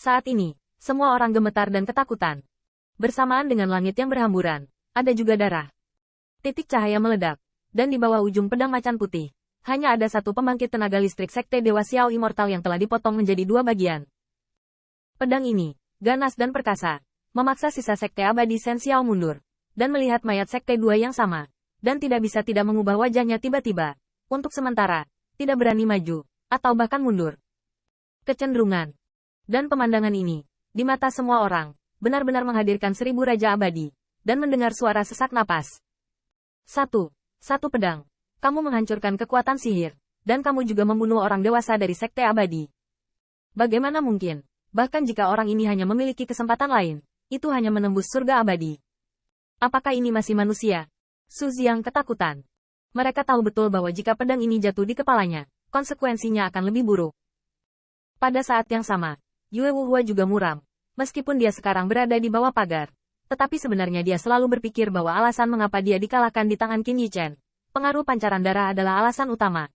Saat ini, semua orang gemetar dan ketakutan. Bersamaan dengan langit yang berhamburan, ada juga darah. Titik cahaya meledak, dan di bawah ujung pedang macan putih, hanya ada satu pembangkit tenaga listrik Sekte Dewa Xiao Immortal yang telah dipotong menjadi dua bagian. Pedang ini, ganas dan perkasa, memaksa sisa Sekte Abadi Shen Xiao mundur, dan melihat mayat Sekte Dua yang sama, dan tidak bisa tidak mengubah wajahnya tiba-tiba. Untuk sementara, tidak berani maju, atau bahkan mundur. Kecenderungan dan pemandangan ini, di mata semua orang, benar-benar menghadirkan 1000 Raja Abadi, dan mendengar suara sesak napas. Satu pedang. Kamu menghancurkan kekuatan sihir, dan kamu juga membunuh orang dewasa dari Sekte Abadi. Bagaimana mungkin? Bahkan jika orang ini hanya memiliki kesempatan lain, itu hanya menembus surga abadi. Apakah ini masih manusia? Su Ziang ketakutan. Mereka tahu betul bahwa jika pedang ini jatuh di kepalanya, konsekuensinya akan lebih buruk. Pada saat yang sama, Yue Wuhua juga muram. Meskipun dia sekarang berada di bawah pagar, tetapi sebenarnya dia selalu berpikir bahwa alasan mengapa dia dikalahkan di tangan Qin Yichen, pengaruh pancaran darah adalah alasan utama.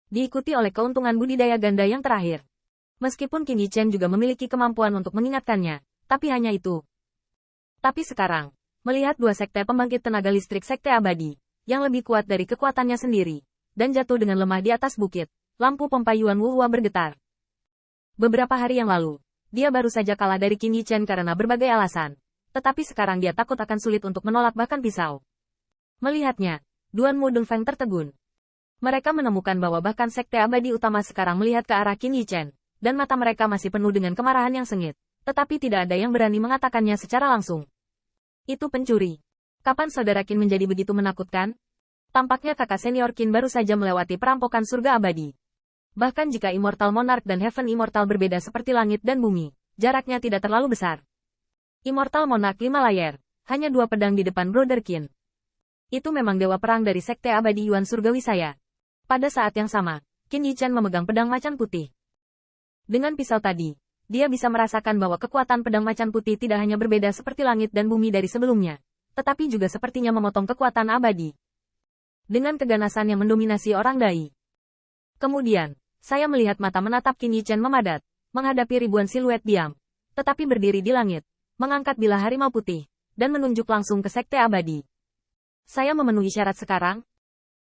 Diikuti oleh keuntungan budidaya ganda yang terakhir. Meskipun Qin Yichen juga memiliki kemampuan untuk mengingatkannya, tapi hanya itu. Tapi sekarang, melihat dua sekte pembangkit tenaga listrik Sekte Abadi, yang lebih kuat dari kekuatannya sendiri, dan jatuh dengan lemah di atas bukit, lampu pompa Yuan Wuhua bergetar. Beberapa hari yang lalu, dia baru saja kalah dari Qin Yichen karena berbagai alasan, tetapi sekarang dia takut akan sulit untuk menolak bahkan pisau. Melihatnya, Duan Mu Dongfeng tertegun. Mereka menemukan bahwa bahkan Sekte Abadi utama sekarang melihat ke arah Qin Yichen, dan mata mereka masih penuh dengan kemarahan yang sengit, tetapi tidak ada yang berani mengatakannya secara langsung. Itu pencuri. Kapan saudara Qin menjadi begitu menakutkan? Tampaknya kakak senior Qin baru saja melewati perampokan surga abadi. Bahkan jika Immortal Monarch dan Heaven Immortal berbeda seperti langit dan bumi, jaraknya tidak terlalu besar. Immortal Monarch 5 layar, hanya 2 pedang di depan Brother Qin. Itu memang dewa perang dari Sekte Abadi Yuan Surgawi saya. Pada saat yang sama, Qin Yichen memegang pedang macan putih. Dengan pisau tadi, dia bisa merasakan bahwa kekuatan pedang macan putih tidak hanya berbeda seperti langit dan bumi dari sebelumnya, tetapi juga sepertinya memotong kekuatan abadi. Dengan keganasan yang mendominasi orang Dai. Kemudian, saya melihat mata menatap Qin Yichen memadat, menghadapi ribuan siluet diam, tetapi berdiri di langit, mengangkat bilah harimau putih, dan menunjuk langsung ke Sekte Abadi. Saya memenuhi syarat sekarang?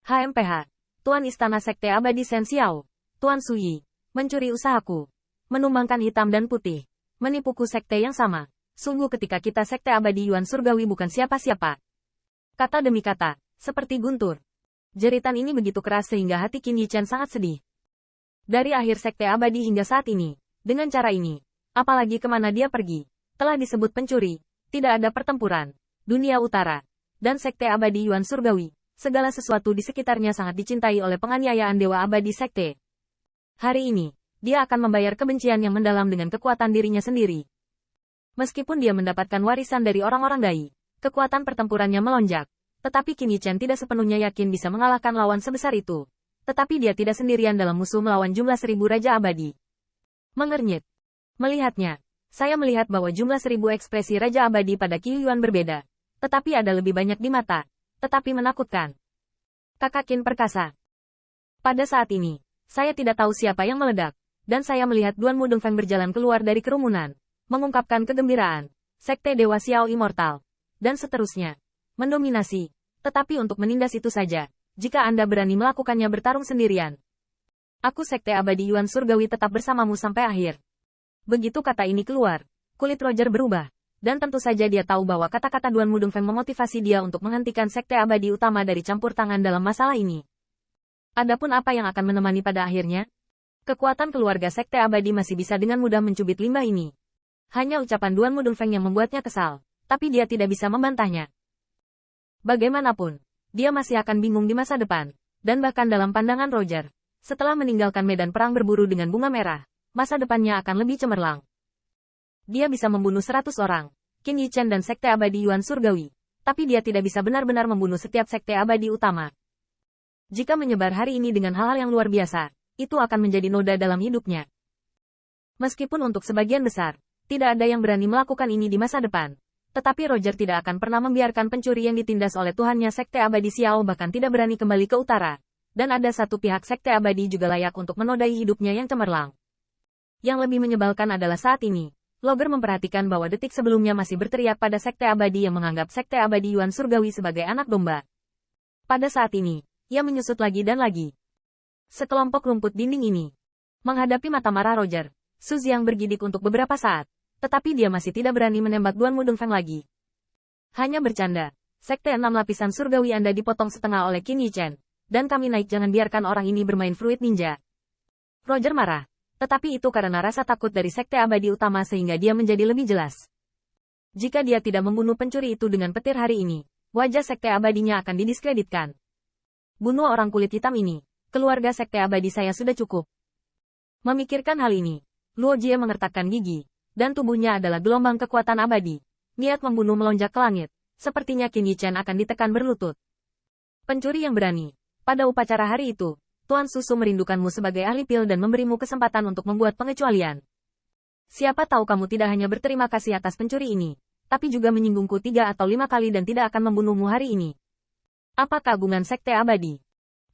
HMPH, Tuan Istana Sekte Abadi Shen Xiao, Tuan Suyi, mencuri usahaku, menumbangkan hitam dan putih, menipuku sekte yang sama. Sungguh ketika kita Sekte Abadi Yuan Surgawi bukan siapa-siapa. Kata demi kata, seperti guntur. Jeritan ini begitu keras sehingga hati Qin Yichen sangat sedih. Dari akhir Sekte Abadi hingga saat ini, dengan cara ini, apalagi kemana dia pergi, telah disebut pencuri, tidak ada pertempuran, dunia utara, dan Sekte Abadi Yuan Surgawi, segala sesuatu di sekitarnya sangat dicintai oleh penganiayaan Dewa Abadi Sekte. Hari ini, dia akan membayar kebencian yang mendalam dengan kekuatan dirinya sendiri. Meskipun dia mendapatkan warisan dari orang-orang Dai, kekuatan pertempurannya melonjak, tetapi Qin Yichen tidak sepenuhnya yakin bisa mengalahkan lawan sebesar itu. Tetapi dia tidak sendirian dalam musuh melawan jumlah 1000 Raja Abadi. Mengernyit. Melihatnya, saya melihat bahwa jumlah 1000 ekspresi Raja Abadi pada Qi Yuan berbeda. Tetapi ada lebih banyak di mata. Tetapi menakutkan. Kakak Qin perkasa. Pada saat ini, saya tidak tahu siapa yang meledak. Dan saya melihat Duan Mu Dongfeng berjalan keluar dari kerumunan. Mengungkapkan kegembiraan. Sekte Dewa Xiao Immortal. Dan seterusnya. Mendominasi. Tetapi untuk menindas itu saja. Jika Anda berani melakukannya bertarung sendirian. Aku Sekte Abadi Yuan Surgawi tetap bersamamu sampai akhir. Begitu kata ini keluar, kulit Roger berubah. Dan tentu saja dia tahu bahwa kata-kata Duan Mu Dongfeng memotivasi dia untuk menghentikan Sekte Abadi utama dari campur tangan dalam masalah ini. Adapun apa yang akan menemani pada akhirnya? Kekuatan keluarga Sekte Abadi masih bisa dengan mudah mencubit limbah ini. Hanya ucapan Duan Mu Dongfeng yang membuatnya kesal, tapi dia tidak bisa membantahnya. Bagaimanapun, dia masih akan bingung di masa depan, dan bahkan dalam pandangan Roger, setelah meninggalkan medan perang berburu dengan bunga merah, masa depannya akan lebih cemerlang. Dia bisa membunuh 100 orang, Qin Yichen dan Sekte Abadi Yuan Surgawi, tapi dia tidak bisa benar-benar membunuh setiap Sekte Abadi utama. Jika menyebar hari ini dengan hal-hal yang luar biasa, itu akan menjadi noda dalam hidupnya. Meskipun untuk sebagian besar, tidak ada yang berani melakukan ini di masa depan. Tetapi Roger tidak akan pernah membiarkan pencuri yang ditindas oleh Tuhannya Sekte Abadi Xiao bahkan tidak berani kembali ke utara. Dan ada satu pihak Sekte Abadi juga layak untuk menodai hidupnya yang cemerlang. Yang lebih menyebalkan adalah saat ini, Logger memperhatikan bahwa detik sebelumnya masih berteriak pada Sekte Abadi yang menganggap Sekte Abadi Yuan Surgawi sebagai anak domba. Pada saat ini, ia menyusut lagi dan lagi. Sekelompok rumput dinding ini. Menghadapi mata marah Roger, Su Xiang bergidik untuk beberapa saat, tetapi dia masih tidak berani menembak Duan Mudong Feng lagi. Hanya bercanda, Sekte 6 lapisan surgawi Anda dipotong setengah oleh Qin Yichen, dan kami naik, jangan biarkan orang ini bermain fruit ninja. Roger marah, tetapi itu karena rasa takut dari Sekte Abadi utama sehingga dia menjadi lebih jelas. Jika dia tidak membunuh pencuri itu dengan petir hari ini, wajah Sekte Abadinya akan didiskreditkan. Bunuh orang kulit hitam ini. Keluarga Sekte Abadi saya sudah cukup. Memikirkan hal ini, Luo Jie mengertakkan gigi, dan tubuhnya adalah gelombang kekuatan abadi. Niat membunuh melonjak ke langit, sepertinya Qin Yichen akan ditekan berlutut. Pencuri yang berani. Pada upacara hari itu, Tuan Susu merindukanmu sebagai ahli pil dan memberimu kesempatan untuk membuat pengecualian. Siapa tahu kamu tidak hanya berterima kasih atas pencuri ini, tapi juga menyinggungku 3 atau 5 kali dan tidak akan membunuhmu hari ini. Apa keagungan Sekte Abadi?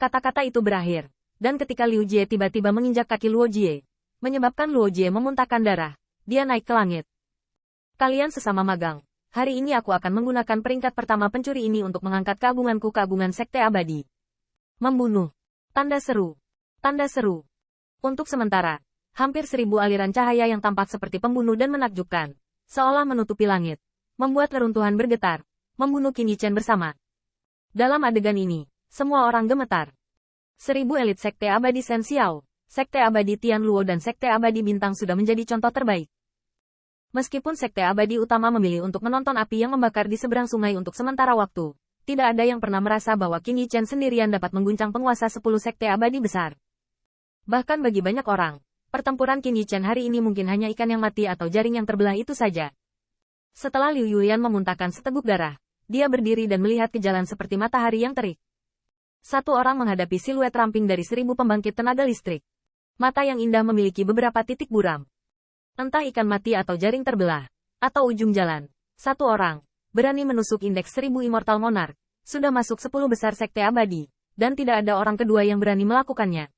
Kata-kata itu berakhir, dan ketika Liu Jie tiba-tiba menginjak kaki Luo Jie, menyebabkan Luo Jie memuntahkan darah, dia naik ke langit. Kalian sesama magang, hari ini aku akan menggunakan peringkat pertama pencuri ini untuk mengangkat keagunganku, keagungan Sekte Abadi. Membunuh. Tanda seru. Tanda seru. Untuk sementara, hampir 1000 aliran cahaya yang tampak seperti pembunuh dan menakjubkan, seolah menutupi langit, membuat reruntuhan bergetar, membunuh Qin Yichen bersama. Dalam adegan ini, semua orang gemetar. 1000 elit Sekte Abadi Shen Xiao, Sekte Abadi Tian Luo dan Sekte Abadi Bintang sudah menjadi contoh terbaik. Meskipun Sekte Abadi utama memilih untuk menonton api yang membakar di seberang sungai untuk sementara waktu, tidak ada yang pernah merasa bahwa Qin Yichen sendirian dapat mengguncang penguasa 10 Sekte Abadi besar. Bahkan bagi banyak orang, pertempuran Qin Yichen hari ini mungkin hanya ikan yang mati atau jaring yang terbelah itu saja. Setelah Liu Yuyan memuntahkan seteguk darah, dia berdiri dan melihat ke jalan seperti matahari yang terik. Satu orang menghadapi siluet ramping dari 1000 pembangkit tenaga listrik. Mata yang indah memiliki beberapa titik buram. Entah ikan mati atau jaring terbelah, atau ujung jalan. Satu orang, berani menusuk indeks 1000 Immortal Monarch, sudah masuk 10 besar Sekte Abadi, dan tidak ada orang kedua yang berani melakukannya.